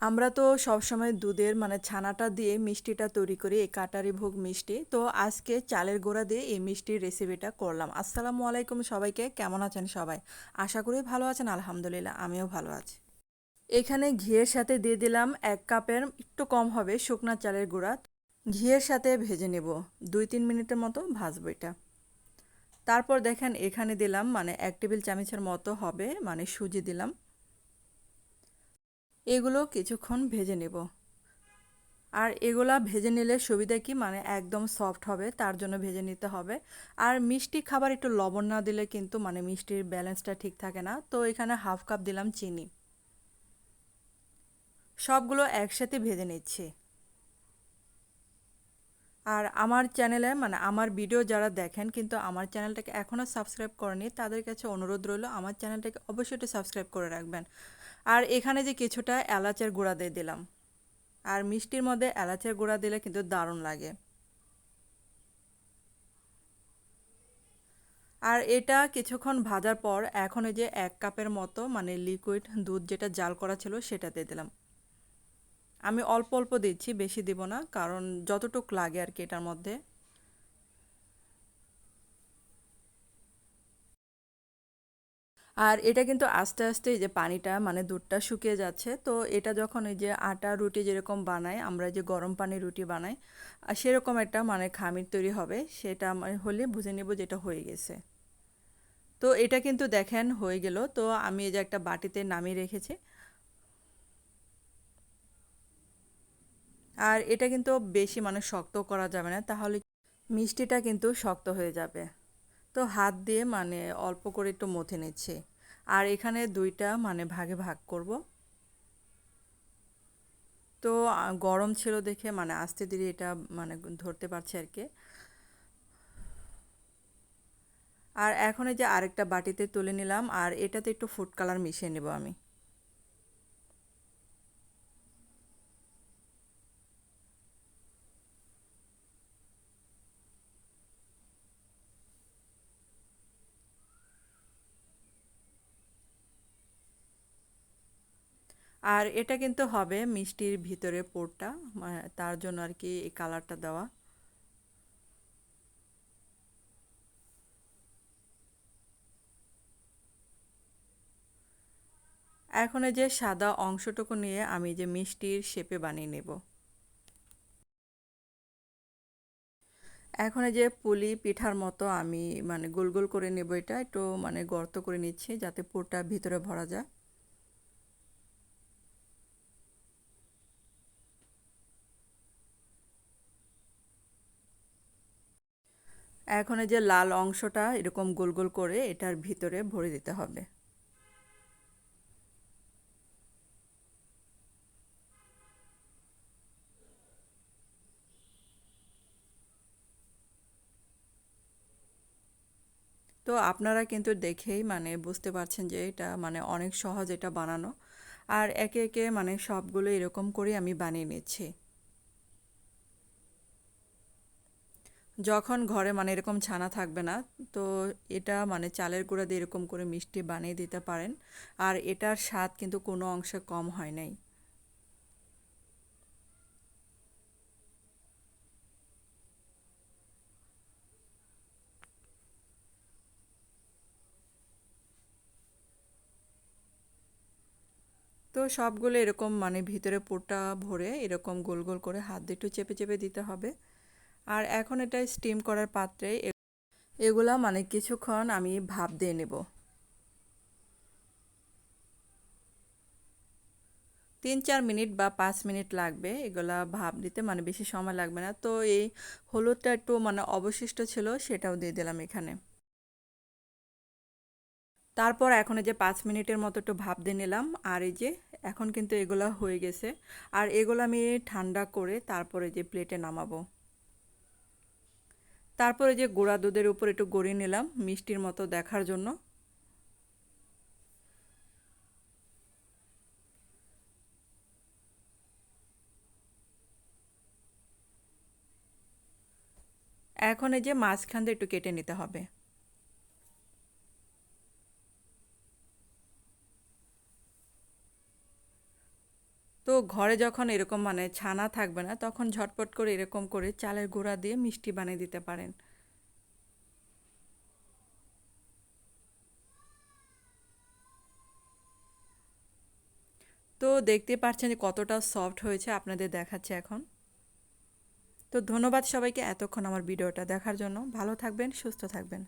আমরা তো সবসময় দুধের মানে ছানাটা দিয়ে মিষ্টিটা তৈরি করি এই কাটারি ভোগ মিষ্টি। তো আজকে চালের গুঁড়া দিয়ে এই মিষ্টির রেসিপিটা করলাম। আসসালামু আলাইকুম সবাইকে, কেমন আছেন সবাই? আশা করি ভালো আছেন, আলহামদুলিল্লাহ আমিও ভালো আছি। এখানে ঘিয়ের সাথে দিয়ে দিলাম 1 কাপের একটু কম হবে শুকনা চালের গুঁড়া। ঘিয়ের সাথে ভেজে নেব, 2-3 মিনিটের মতো ভাজবো এটা। তারপর দেখেন এখানে দিলাম মানে 1 টেবিল চামচের মতো হবে মানে সুজি দিলাম। এগুলো কিছুক্ষণ ভেজে নেব। আর এগুলা ভেজে নিলে সুবিধা কি মানে একদম সফট হবে, তার জন্য ভেজে নিতে হবে। আর মিষ্টি খাবার একটু লবণ না দিলে কিন্তু মানে মিষ্টির ব্যালেন্সটা ঠিক থাকে না। তো এখানে 1/2 কাপ দিলাম চিনি। সবগুলো একসাথে ভেজে নিচ্ছি। আর আমার চ্যানেলে মানে আমার ভিডিও যারা দেখেন কিন্তু আমার চ্যানেলটাকে এখনও সাবস্ক্রাইব করেনি, তাদের কাছে অনুরোধ রইল আমার চ্যানেলটাকে অবশ্যই একটু সাবস্ক্রাইব করে রাখবেন। আর এখানে যে কিছুটা এলাচের গুঁড়া দিয়ে দিলাম। আর মিষ্টির মধ্যে এলাচের গুঁড়া দিলে কিন্তু দারুণ লাগে। আর এটা কিছুক্ষণ ভাজার পর এখন এই যে 1 কাপের মতো মানে লিকুইড দুধ যেটা জাল করা ছিল সেটা দিয়ে দিলাম। আমি অল্প অল্প দিচ্ছি, বেশি দিব না, কারণ যতটুকু লাগে আর কি এটার মধ্যে। আর এটা কিন্তু আস্তে আস্তে এই যে পানিটা মানে দুধটা শুকিয়ে যাচ্ছে, তো এটা যখন এই যে আটা রুটি যেরকম বানাই আমরা, যে গরম পানি রুটি বানাই, আর সেরকম একটা মানে খামির তৈরি হবে, সেটা হলে বুঝে নিব যেটা হয়ে গেছে। তো এটা কিন্তু দেখেন হয়ে গেল, তো আমি এই যে একটা বাটিতে নামিয়ে রেখেছি। আর এটা কিন্তু বেশি মানে শক্ত করা যাবে না, তাহলে মিষ্টিটা কিন্তু শক্ত হয়ে যাবে। তো হাত দিয়ে মানে অল্প করে একটু মথে নিচ্ছি। আর এখানে দুইটা মানে ভাগে ভাগ করব। তো গরম ছিল দেখে মানে আস্তে ধীরে এটা মানে ধরতে পারছি আর কি। আর এখন এই যে আরেকটা বাটিতে তুলে নিলাম, আর এটাতে একটু ফুড কালার মিশিয়ে নেব আমি। আর এটা কিন্তু হবে মিষ্টির ভিতরে পুরটা, তার জন্য আর কি এই কালারটা দেওয়া। এখন এই যে সাদা অংশটুকু নিয়ে আমি যে মিষ্টির শেপে বানিয়ে নেব। এখন এই যে পুলি পিঠার মতো আমি মানে গোল গোল করে নেব, এটা একটু মানে গর্ত করে নিচ্ছি যাতে পুরটা ভিতরে ভরা যায়। এখন এই যে লাল অংশটা এরকম গোল গোল করে এটার ভিতরে ভরে দিতে হবে। তো আপনারা কিন্তু দেখেই মানে বুঝতে পারছেন যে এটা মানে অনেক সহজ এটা বানানো। আর একে একে মানে সবগুলো এরকম করে আমি বানিয়ে নিচ্ছি। যখন ঘরে মানে এরকম ছানা থাকবে না, তো এটা মানে চালের গুঁড়া দিয়ে এরকম করে মিষ্টি বানিয়ে দিতে পারেন। আর এটার স্বাদ কিন্তু কোনো অংশে কম হয় নাই। তো সবগুলো এরকম মানে ভিতরে পুরটা ভরে এরকম গোল গোল করে হাত দিয়ে একটু চেপে চেপে দিতে হবে। আর এখন এটা স্টিম করার পাত্রে এগুলা মানে কিছুক্ষণ আমি ভাপ দিয়ে নেব। 3-4 মিনিট বা 5 মিনিট লাগবে এগুলা ভাপ দিতে, মানে বেশি সময় লাগবে না। তো এই হলুদটা একটু মানে অবশিষ্ট ছিল, সেটাও দিয়ে দিলাম এখানে। তারপর এখন এই যে 5 মিনিটের মতো একটু ভাপ দিয়ে নিলাম। আর এই যে এখন কিন্তু এগুলা হয়ে গেছে। আর এগুলো আমি ঠান্ডা করে তারপরে যে প্লেটে নামাবো। তারপরে যে গুঁড়া দুধের উপর একটু গড়িয়ে নিলাম মিষ্টির মতো দেখার জন্য। এখন এই যে মাঝখান দিয়ে একটু কেটে নিতে হবে। তো তো ঘরে যখন এরকম মানে ছানা থাকবে না তখন ঝটপট করে এরকম করে চালের গুঁড়া দিয়ে মিষ্টি বানিয়ে দিতে পারেন। তো দেখতে পাচ্ছেন যে কতটা সফট হয়েছে, আপনাদের দেখাচ্ছে এখন। তো ধন্যবাদ সবাইকে এতক্ষণ আমার ভিডিওটা দেখার জন্য। ভালো থাকবেন, সুস্থ থাকবেন।